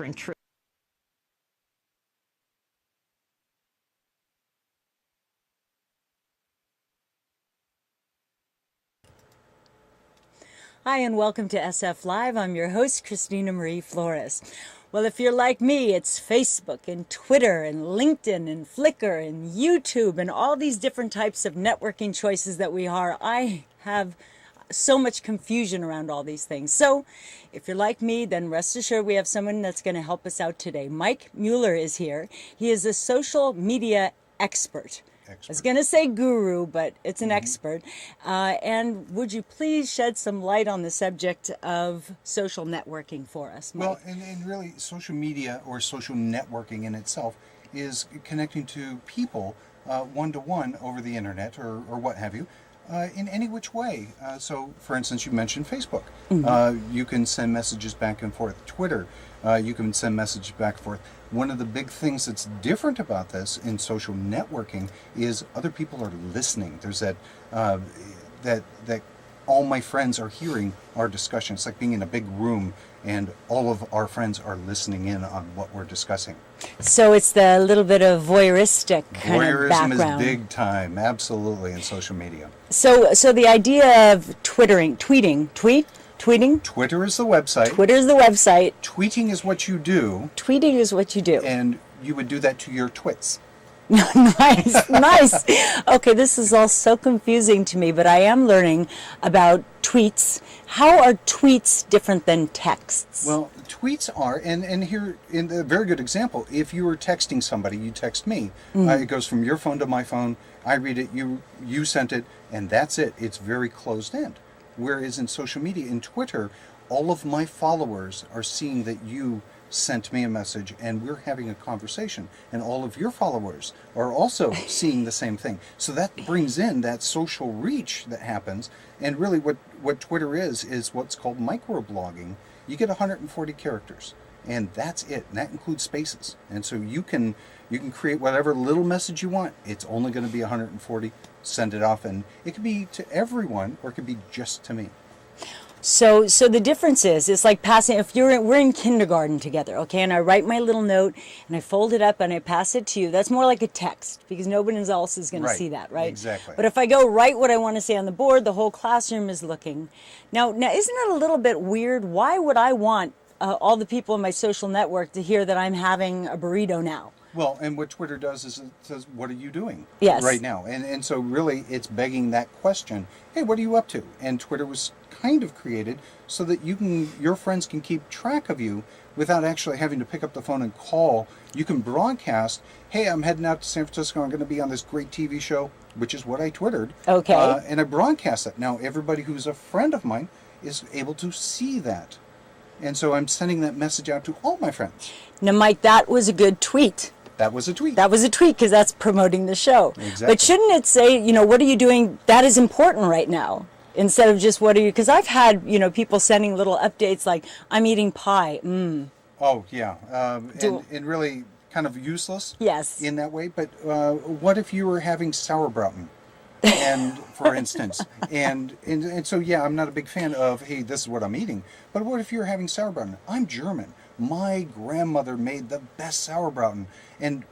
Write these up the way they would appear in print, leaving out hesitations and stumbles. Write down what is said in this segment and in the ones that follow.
and true. Hi, and welcome to SF Live. I'm your host, Christina Marie Flores. Well, if you're like me, it's Facebook and Twitter and LinkedIn and Flickr and YouTube and all these different types of networking choices that we are. I have so much confusion around all these things. So if you're like me, then rest assured we have someone that's going to help us out today. Mike Mueller is here. He is a social media expert. I was going to say guru, but it's an expert. And would you please shed some light on the subject of social networking for us, Mike? Well, and really, social media or social networking in itself is connecting to people one-to-one over the internet or what have you, in any which way. So, for instance, you mentioned Facebook. You can send messages back and forth. Twitter, you can send messages back and forth. One of the big things that's different about this in social networking is other people are listening. There's that all my friends are hearing our discussion. It's like being in a big room and all of our friends are listening in on what we're discussing. So it's the little bit of voyeuristic kind of background. Voyeurism is big time, absolutely, in social media. So the idea of tweeting. Twitter is the website. Twitter is the website. Tweeting is what you do. Tweeting is what you do. And you would do that to your twits. Nice. Okay, this is all so confusing to me, but I am learning about tweets. How are tweets different than texts? Well, tweets are, and here, in a very good example, if you were texting somebody, you text me, it goes from your phone to my phone, I read it, you sent it, and that's it. It's very closed-end. Whereas in social media, in Twitter, all of my followers are seeing that you sent me a message and we're having a conversation, and all of your followers are also seeing the same thing. So that brings in that social reach that happens. And really what Twitter is what's called microblogging. You get 140 characters and that's it, and that includes spaces. And so you can create whatever little message you want. It's only going to be 140. Send it off, and it could be to everyone or it could be just to me. So the difference is, it's like passing, if we're in kindergarten together, okay, and I write my little note and I fold it up and I pass it to you, that's more like a text because nobody else is going to see that, right? Exactly. But if I go write what I want to say on the board, the whole classroom is looking. Now isn't it a little bit weird? Why would I want all the people in my social network to hear that I'm having a burrito now? Well, and what Twitter does is it says, what are you doing right now? And so really it's begging that question, hey, what are you up to? And Twitter was kind of created so that your friends can keep track of you without actually having to pick up the phone and call. You can broadcast, hey, I'm heading out to San Francisco, I'm going to be on this great TV show, which is what I Twittered. Okay. And I broadcast it. Now, everybody who's a friend of mine is able to see that. And so I'm sending that message out to all my friends. Now, Mike, that was a good tweet. That was a tweet. That was a tweet because that's promoting the show. Exactly. But shouldn't it say, what are you doing? That is important right now. Instead of just what are you? Because I've had, people sending little updates like, I'm eating pie. Oh, yeah. And really kind of useless. Yes. In that way. But what if you were having sauerbraten? And for instance, and so, yeah, I'm not a big fan of, hey, this is what I'm eating. But what if you're having sauerbraten? I'm German. My grandmother made the best sauerbraten. And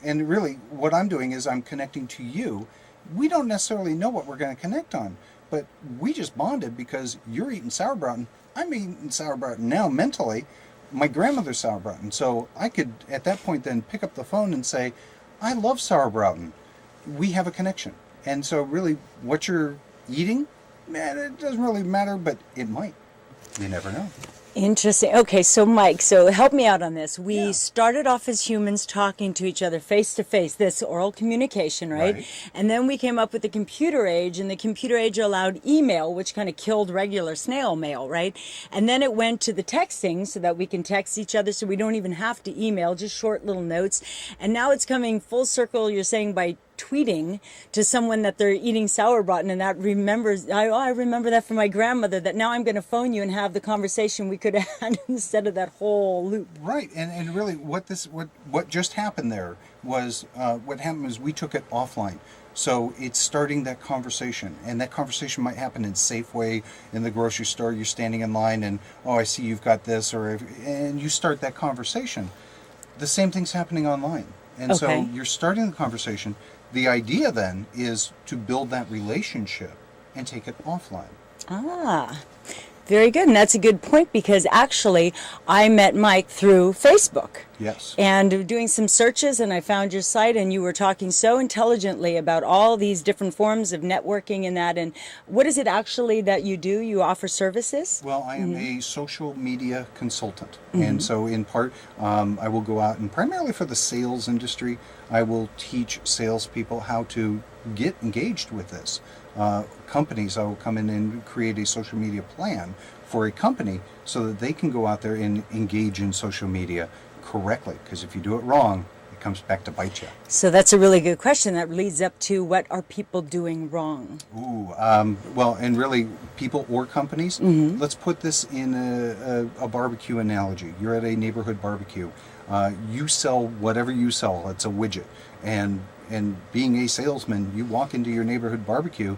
really what I'm doing is I'm connecting to you. We don't necessarily know what we're going to connect on, but we just bonded because you're eating sauerbraten. I'm eating sauerbraten now mentally, my grandmother's sauerbraten. So I could at that point then pick up the phone and say, I love sauerbraten. We have a connection. And so really what you're eating, man, it doesn't really matter, but it might. You never know. Interesting. Okay, so Mike, help me out on this. We started off as humans talking to each other face to face, this oral communication, right? And then we came up with the computer age, and the computer age allowed email, which kind of killed regular snail mail, right? And then it went to the texting so that we can text each other so we don't even have to email, just short little notes. And now it's coming full circle, you're saying, by tweeting to someone that they're eating sauerbraten, and that I remember that from my grandmother, that now I'm going to phone you and have the conversation we could have had instead of that whole loop. Right, and really what just happened there was what happened was we took it offline. So it's starting that conversation, and that conversation might happen in Safeway, in the grocery store. You're standing in line, and oh, I see you've got this, and you start that conversation. The same thing's happening online, and so Okay. you're starting the conversation. The idea then is to build that relationship and take it offline. Ah, very good. And that's a good point because actually I met Mike through Facebook. Yes. And doing some searches, and I found your site, and you were talking so intelligently about all these different forms of networking and that. And what is it actually that you do? You offer services? Well, I am a social media consultant. And so in part, I will go out and primarily for the sales industry, I will teach salespeople how to get engaged with this. Companies, I will come in and create a social media plan for a company so that they can go out there and engage in social media correctly. Because if you do it wrong, it comes back to bite you. So that's a really good question that leads up to what are people doing wrong? Ooh, well, and really, people or companies. Let's put this in a barbecue analogy. You're at a neighborhood barbecue. You sell whatever you sell. It's a widget, and being a salesman, you walk into your neighborhood barbecue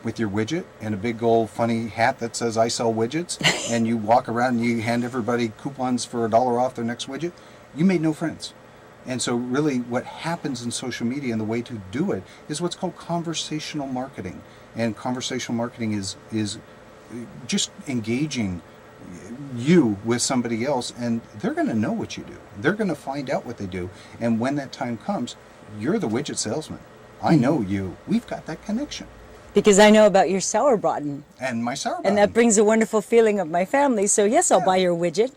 with your widget and a big old funny hat that says "I sell widgets," and you walk around and you hand everybody coupons for $1 off their next widget. You made no friends. And so really what happens in social media and the way to do it is what's called conversational marketing. And conversational marketing is just engaging you with somebody else, and they're going to know what you do. They're going to find out what they do. And when that time comes, you're the widget salesman. I know you. We've got that connection. Because I know about your sauerbraten. And my sourdough. And that brings a wonderful feeling of my family. So yes, I'll Yeah. buy your widget.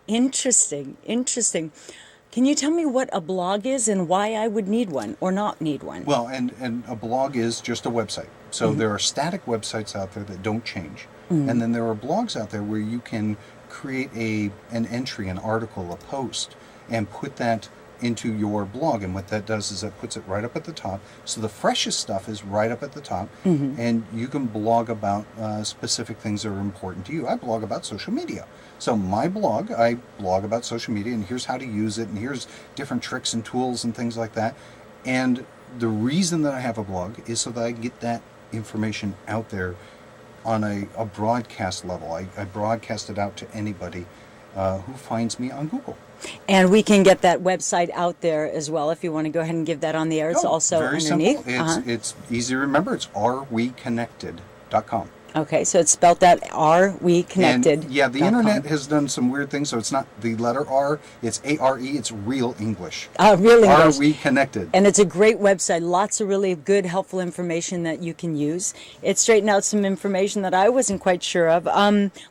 Interesting, interesting. Can you tell me what a blog is and why I would need one or not need one? Well, and a blog is just a website. So there are static websites out there that don't change. And then there are blogs out there where you can create an entry, an article, a post, and put that into your blog. And what that does is that puts it right up at the top. So the freshest stuff is right up at the top. And you can blog about specific things that are important to you. I blog about social media. So my blog, I blog about social media, and here's how to use it, and here's different tricks and tools and things like that. And the reason that I have a blog is so that I can get that information out there on a broadcast level. I broadcast it out to anybody who finds me on Google. And we can get that website out there as well if you want to go ahead and give that on the air. It's also very underneath. simple. It's easy to remember. It's areweconnected.com. Okay, so it's spelled out Are We Connected? And, yeah, the internet has done some weird things, so it's not the letter R, it's A-R-E, it's real English. Really Are English. We Connected? And it's a great website. Lots of really good, helpful information that you can use. It straightened out some information that I wasn't quite sure of.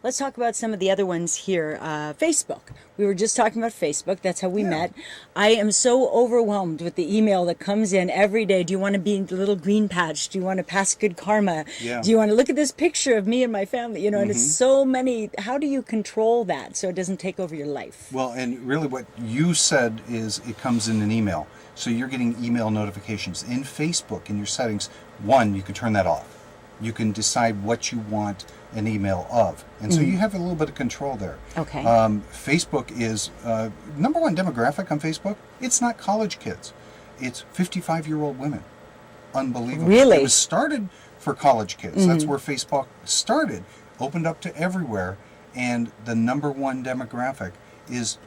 Let's talk about some of the other ones here. Facebook. We were just talking about Facebook. That's how we met. I am so overwhelmed with the email that comes in every day. Do you want to be in the little green patch? Do you want to pass good karma? Yeah. Do you want to look at this picture of me and my family? You know, and it's so many. How do you control that so it doesn't take over your life? Well, and really what you said is it comes in an email. So you're getting email notifications. In Facebook, in your settings, one, you can turn that off. You can decide what you want an email of. And so you have a little bit of control there. Okay. Facebook is, number one demographic on Facebook, it's not college kids. It's 55-year-old women. Unbelievable. Really? It was started for college kids. That's where Facebook started. Opened up to everywhere. And the number one demographic is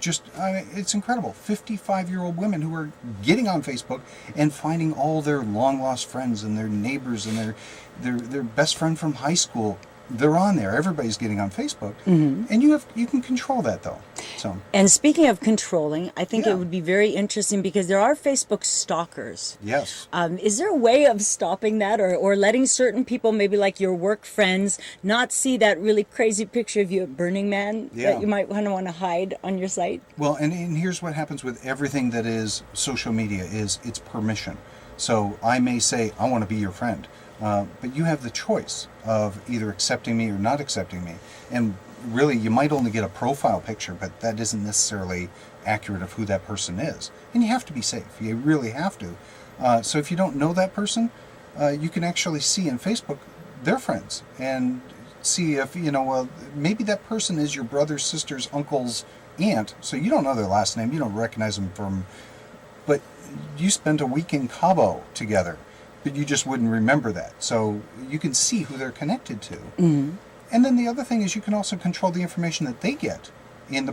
just, it's incredible. 55-year-old women who are getting on Facebook and finding all their long-lost friends and their neighbors and their best friend from high school. They're on there. Everybody's getting on Facebook. And you can control that, though. So. And speaking of controlling, I think Yeah. it would be very interesting because there are Facebook stalkers. Yes. Is there a way of stopping that or letting certain people, maybe like your work friends, not see that really crazy picture of you at Burning Man Yeah. that you might want to hide on your site? Well, and here's what happens with everything that is social media is it's permission. So I may say, I want to be your friend. But you have the choice of either accepting me or not accepting me. And really, you might only get a profile picture, but that isn't necessarily accurate of who that person is. And you have to be safe. You really have to. So if you don't know that person, you can actually see in Facebook their friends and see if, maybe that person is your brother's, sister's, uncle's aunt. So you don't know their last name. You don't recognize them from but you spent a week in Cabo together, but you just wouldn't remember that. So you can see who they're connected to. And then the other thing is you can also control the information that they get in the